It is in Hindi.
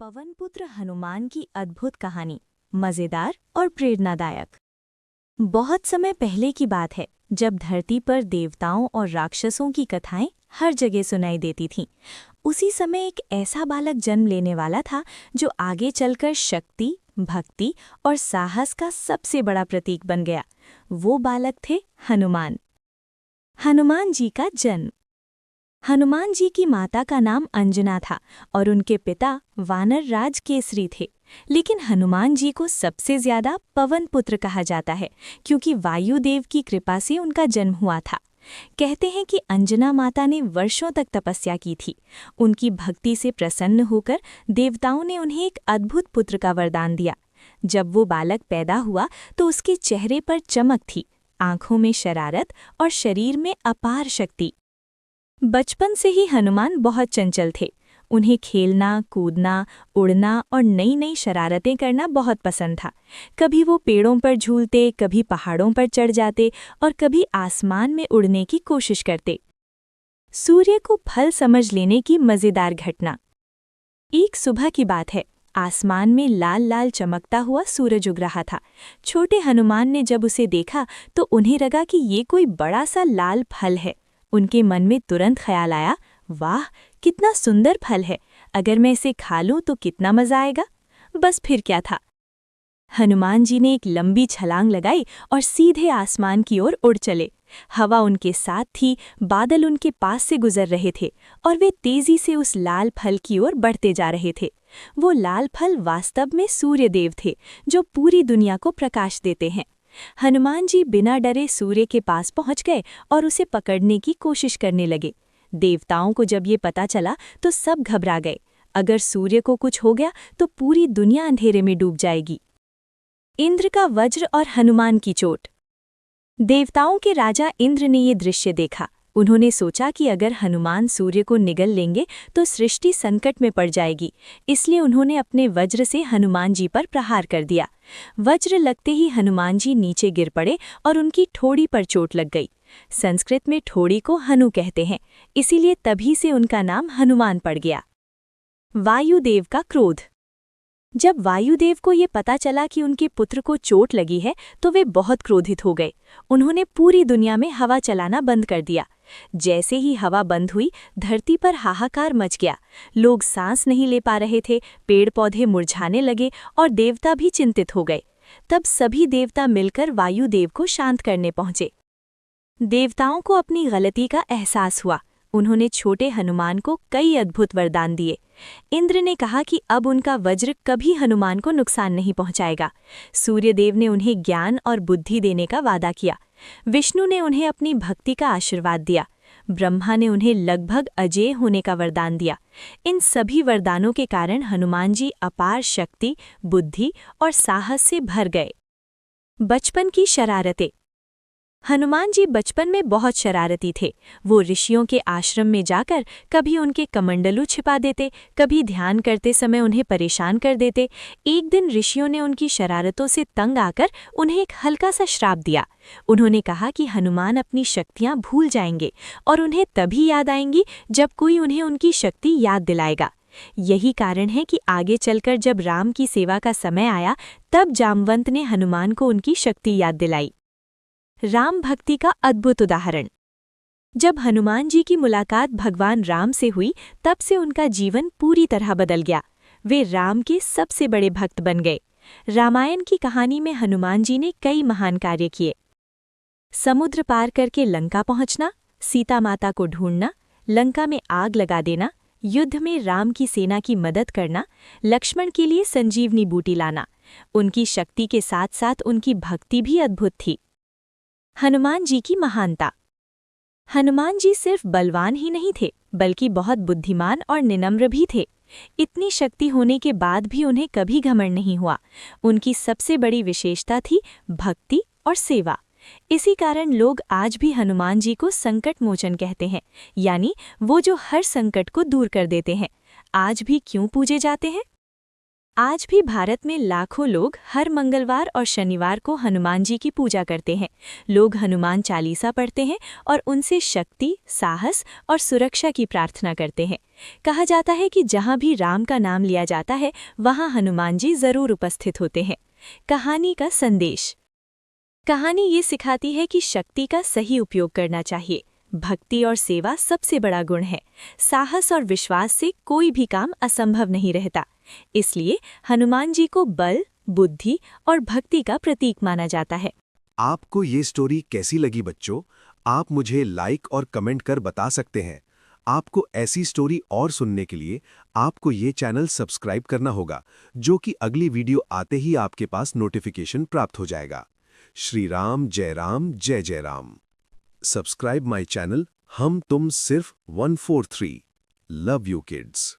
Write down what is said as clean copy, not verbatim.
पवनपुत्र हनुमान की अद्भुत कहानी मजेदार और प्रेरणादायक। बहुत समय पहले की बात है, जब धरती पर देवताओं और राक्षसों की कथाएं हर जगह सुनाई देती थीं। उसी समय एक ऐसा बालक जन्म लेने वाला था जो आगे चलकर शक्ति, भक्ति और साहस का सबसे बड़ा प्रतीक बन गया। वो बालक थे हनुमान। हनुमान जी का जन्म। हनुमान जी की माता का नाम अंजना था और उनके पिता वानर राज केसरी थे। लेकिन हनुमान जी को सबसे ज्यादा पवन पुत्र कहा जाता है, क्योंकि वायुदेव की कृपा से उनका जन्म हुआ था। कहते हैं कि अंजना माता ने वर्षों तक तपस्या की थी। उनकी भक्ति से प्रसन्न होकर देवताओं ने उन्हें एक अद्भुत पुत्र का वरदान दिया। जब वो बालक पैदा हुआ तो उसके चेहरे पर चमक थी, आंखों में शरारत और शरीर में अपार शक्ति। बचपन से ही हनुमान बहुत चंचल थे। उन्हें खेलना, कूदना, उड़ना और नई नई शरारतें करना बहुत पसंद था। कभी वो पेड़ों पर झूलते, कभी पहाड़ों पर चढ़ जाते और कभी आसमान में उड़ने की कोशिश करते। सूर्य को फल समझ लेने की मजेदार घटना। एक सुबह की बात है, आसमान में लाल लाल चमकता हुआ सूरज उग रहा था। छोटे हनुमान ने जब उसे देखा तो उन्हें लगा कि ये कोई बड़ा सा लाल फल है। उनके मन में तुरंत ख्याल आया, वाह कितना सुंदर फल है, अगर मैं इसे खा लूं तो कितना मजा आएगा। बस फिर क्या था, हनुमान जी ने एक लंबी छलांग लगाई और सीधे आसमान की ओर उड़ चले। हवा उनके साथ थी, बादल उनके पास से गुजर रहे थे और वे तेजी से उस लाल फल की ओर बढ़ते जा रहे थे। वो लाल फल वास्तव में सूर्यदेव थे, जो पूरी दुनिया को प्रकाश देते हैं। हनुमान जी बिना डरे सूर्य के पास पहुंच गए और उसे पकड़ने की कोशिश करने लगे। देवताओं को जब ये पता चला तो सब घबरा गए। अगर सूर्य को कुछ हो गया तो पूरी दुनिया अंधेरे में डूब जाएगी। इंद्र का वज्र और हनुमान की चोट। देवताओं के राजा इंद्र ने ये दृश्य देखा। उन्होंने सोचा कि अगर हनुमान सूर्य को निगल लेंगे तो सृष्टि संकट में पड़ जाएगी, इसलिए उन्होंने अपने वज्र से हनुमान जी पर प्रहार कर दिया। वज्र लगते ही हनुमान जी नीचे गिर पड़े और उनकी ठोड़ी पर चोट लग गई। संस्कृत में ठोड़ी को हनु कहते हैं, इसीलिए तभी से उनका नाम हनुमान पड़ गया। वायुदेव का क्रोध। जब वायुदेव को ये पता चला कि उनके पुत्र को चोट लगी है तो वे बहुत क्रोधित हो गए। उन्होंने पूरी दुनिया में हवा चलाना बंद कर दिया। जैसे ही हवा बंद हुई, धरती पर हाहाकार मच गया। लोग सांस नहीं ले पा रहे थे, पेड़ पौधे मुरझाने लगे और देवता भी चिंतित हो गए। तब सभी देवता मिलकर वायुदेव को शांत करने पहुंचे। देवताओं को अपनी गलती का एहसास हुआ। उन्होंने छोटे हनुमान को कई अद्भुत वरदान दिए। इंद्र ने कहा कि अब उनका वज्र कभी हनुमान को नुकसान नहीं पहुंचाएगा। सूर्यदेव ने उन्हें ज्ञान और बुद्धि देने का वादा किया। विष्णु ने उन्हें अपनी भक्ति का आशीर्वाद दिया। ब्रह्मा ने उन्हें लगभग अजेय होने का वरदान दिया। इन सभी वरदानों के कारण हनुमान जी अपार शक्ति, बुद्धि और साहस से भर गए। बचपन की शरारतें। हनुमान जी बचपन में बहुत शरारती थे। वो ऋषियों के आश्रम में जाकर कभी उनके कमंडलू छिपा देते, कभी ध्यान करते समय उन्हें परेशान कर देते। एक दिन ऋषियों ने उनकी शरारतों से तंग आकर उन्हें एक हल्का सा श्राप दिया। उन्होंने कहा कि हनुमान अपनी शक्तियां भूल जाएंगे और उन्हें तभी याद आएंगी जब कोई उन्हें उनकी शक्ति याद दिलाएगा। यही कारण है कि आगे चलकर जब राम की सेवा का समय आया तब जामवंत ने हनुमान को उनकी शक्ति याद दिलाई। राम भक्ति का अद्भुत उदाहरण। जब हनुमान जी की मुलाकात भगवान राम से हुई तब से उनका जीवन पूरी तरह बदल गया। वे राम के सबसे बड़े भक्त बन गए। रामायण की कहानी में हनुमान जी ने कई महान कार्य किए। समुद्र पार करके लंका पहुंचना, सीता माता को ढूंढना, लंका में आग लगा देना, युद्ध में राम की सेना की मदद करना, लक्ष्मण के लिए संजीवनी बूटी लाना। उनकी शक्ति के साथ साथ उनकी भक्ति भी अद्भुत थी। हनुमान जी की महानता। हनुमान जी सिर्फ बलवान ही नहीं थे, बल्कि बहुत बुद्धिमान और निनम्र भी थे। इतनी शक्ति होने के बाद भी उन्हें कभी घमंड नहीं हुआ। उनकी सबसे बड़ी विशेषता थी भक्ति और सेवा। इसी कारण लोग आज भी हनुमान जी को संकट मोचन कहते हैं, यानी वो जो हर संकट को दूर कर देते हैं। आज भी क्यों पूजे जाते हैं? आज भी भारत में लाखों लोग हर मंगलवार और शनिवार को हनुमान जी की पूजा करते हैं। लोग हनुमान चालीसा पढ़ते हैं और उनसे शक्ति, साहस और सुरक्षा की प्रार्थना करते हैं। कहा जाता है कि जहाँ भी राम का नाम लिया जाता है, वहाँ हनुमान जी जरूर उपस्थित होते हैं। कहानी का संदेश। कहानी ये सिखाती है कि शक्ति का सही उपयोग करना चाहिए। भक्ति और सेवा सबसे बड़ा गुण है। साहस और विश्वास से कोई भी काम असंभव नहीं रहता। इसलिए हनुमान जी को बल, बुद्धि और भक्ति का प्रतीक माना जाता है। आपको ये स्टोरी कैसी लगी बच्चों? आप मुझे लाइक और कमेंट कर बता सकते हैं। आपको ऐसी स्टोरी और सुनने के लिए आपको ये चैनल सब्सक्राइब करना होगा, जो कि अगली वीडियो आते ही आपके पास नोटिफिकेशन प्राप्त हो जाएगा। श्री राम, जय जय राम। सब्सक्राइब माय चैनल हम तुम सिर्फ 143। Love you kids.